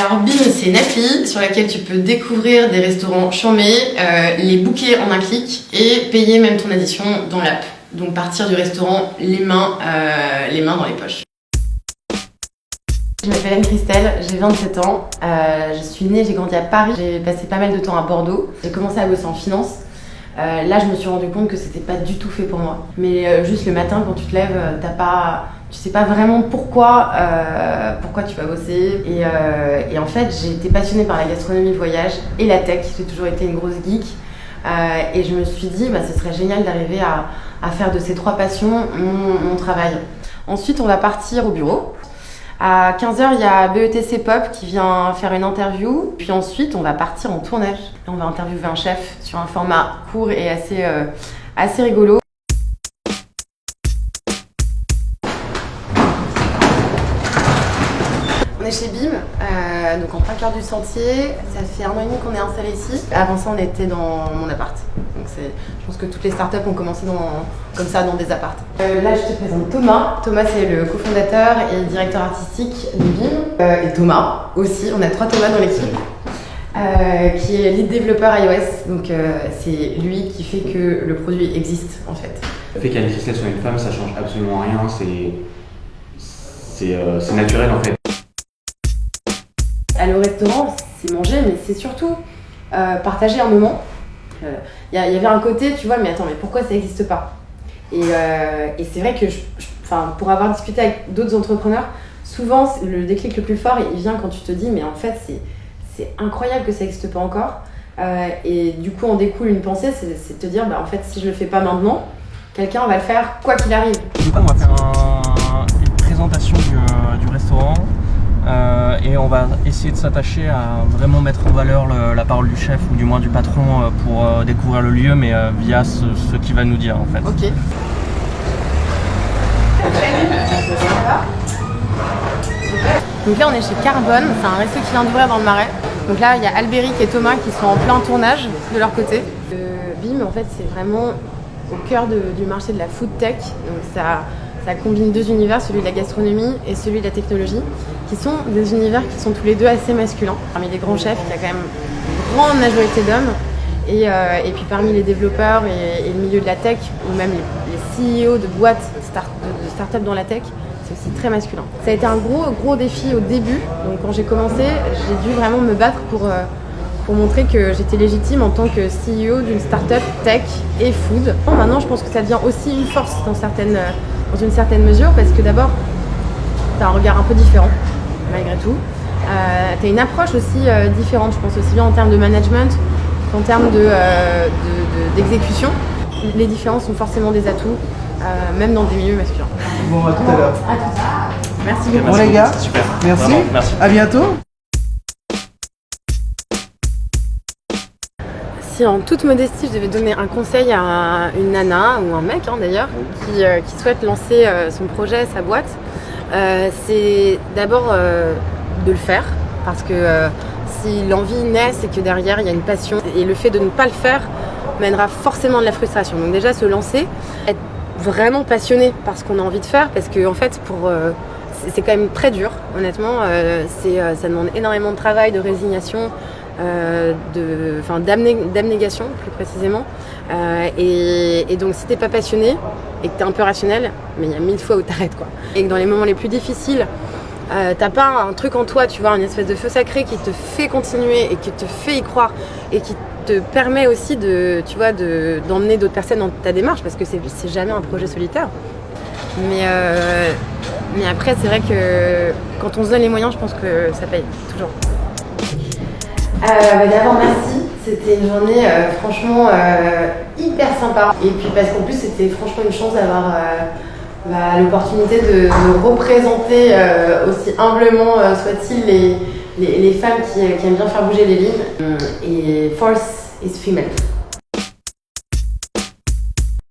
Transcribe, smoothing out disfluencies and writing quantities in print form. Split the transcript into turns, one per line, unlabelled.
Alors BIM, c'est une appli sur laquelle tu peux découvrir des restaurants chambés, les booker en un clic et payer même ton addition dans l'app. Donc partir du restaurant les mains dans les poches. Je m'appelle Anne-Christelle, j'ai 27 ans, je suis née, j'ai grandi à Paris, j'ai passé pas mal de temps à Bordeaux, j'ai commencé à bosser en finance. Là je me suis rendu compte que c'était pas du tout fait pour moi. Mais juste le matin quand tu te lèves, tu sais pas vraiment pourquoi tu vas bosser. Et en fait j'ai été passionnée par la gastronomie, le voyage et la tech, j'ai toujours été une grosse geek. Et je me suis dit ce serait génial d'arriver à faire de ces trois passions mon travail. Ensuite on va partir au bureau. À 15h, il y a BETC Pop qui vient faire une interview. Puis ensuite, on va partir en tournage. On va interviewer un chef sur un format court et assez rigolo. On est chez BIM, donc en plein cœur du sentier. Ça fait 1 an et demi qu'on est installé ici. Avant ça, on était dans mon appart. Donc je pense que toutes les startups ont commencé comme ça dans des apparts. Là, je te présente Thomas. Thomas, c'est le cofondateur et directeur artistique de BIM. Et Thomas aussi. On a 3 Thomas dans l'équipe. Qui est lead développeur iOS. Donc c'est lui qui fait que le produit existe en fait.
Le fait qu'Anne-Christelle soit une femme, ça change absolument rien. C'est naturel en fait.
Aller au restaurant, c'est manger, mais c'est surtout partager un moment. Il y avait un côté, tu vois, mais attends, mais pourquoi ça n'existe pas ? Et c'est vrai que, pour avoir discuté avec d'autres entrepreneurs, souvent le déclic le plus fort, il vient quand tu te dis, mais en fait, c'est incroyable que ça n'existe pas encore. Et du coup, en découle une pensée, c'est de te dire, en fait, si je le fais pas maintenant, quelqu'un va le faire quoi qu'il arrive.
Du coup, on va faire une présentation du restaurant. Et on va essayer de s'attacher à vraiment mettre en valeur la parole du chef ou du moins du patron pour découvrir le lieu, mais via ce qu'il va nous dire en fait.
Ok. Donc là on est chez Carbone, c'est un resto qui vient d'ouvrir dans le Marais. Donc là il y a Albéric et Thomas qui sont en plein tournage de leur côté. BIM en fait c'est vraiment au cœur du marché de la food tech. Donc ça combine 2 univers, celui de la gastronomie et celui de la technologie, qui sont des univers qui sont tous les deux assez masculins. Parmi les grands chefs, il y a quand même une grande majorité d'hommes. Et puis parmi les développeurs et le milieu de la tech, ou même les CEO de boîtes de start-up dans la tech, c'est aussi très masculin. Ça a été un gros défi au début. Donc quand j'ai commencé, j'ai dû vraiment me battre pour montrer que j'étais légitime en tant que CEO d'une start-up tech et food. Maintenant, je pense que ça devient aussi une force dans une certaine mesure, parce que d'abord, tu as un regard un peu différent, malgré tout. Tu as une approche aussi différente, je pense aussi bien en termes de management qu'en termes d'exécution. Les différences sont forcément des atouts, même dans des milieux masculins.
Bon, à tout à l'heure.
À tout à l'heure. Merci beaucoup.
Bon les gars,
Super.
merci.
Vraiment, merci.
À bientôt.
Si en toute modestie je devais donner un conseil à une nana ou un mec d'ailleurs qui souhaite lancer son projet, sa boîte, c'est d'abord de le faire, parce que si l'envie naît, c'est que derrière il y a une passion, et le fait de ne pas le faire mènera forcément de la frustration. Donc déjà se lancer, être vraiment passionné par ce qu'on a envie de faire, parce que en fait c'est quand même très dur honnêtement, ça demande énormément de travail, de résignation, d'abnégation plus précisément, et donc si t'es pas passionné et que t'es un peu rationnel, mais il y a 1000 fois où t'arrêtes quoi. Et que dans les moments les plus difficiles, t'as pas un truc en toi, tu vois, une espèce de feu sacré qui te fait continuer et qui te fait y croire et qui te permet aussi d'emmener d'autres personnes dans ta démarche, parce que c'est jamais un projet solitaire. Mais après c'est vrai que quand on se donne les moyens, je pense que ça paye toujours. D'abord merci, c'était une journée franchement hyper sympa, et puis parce qu'en plus c'était franchement une chance d'avoir l'opportunité de représenter aussi humblement soit-il les femmes qui aiment bien faire bouger les lignes, et force is female.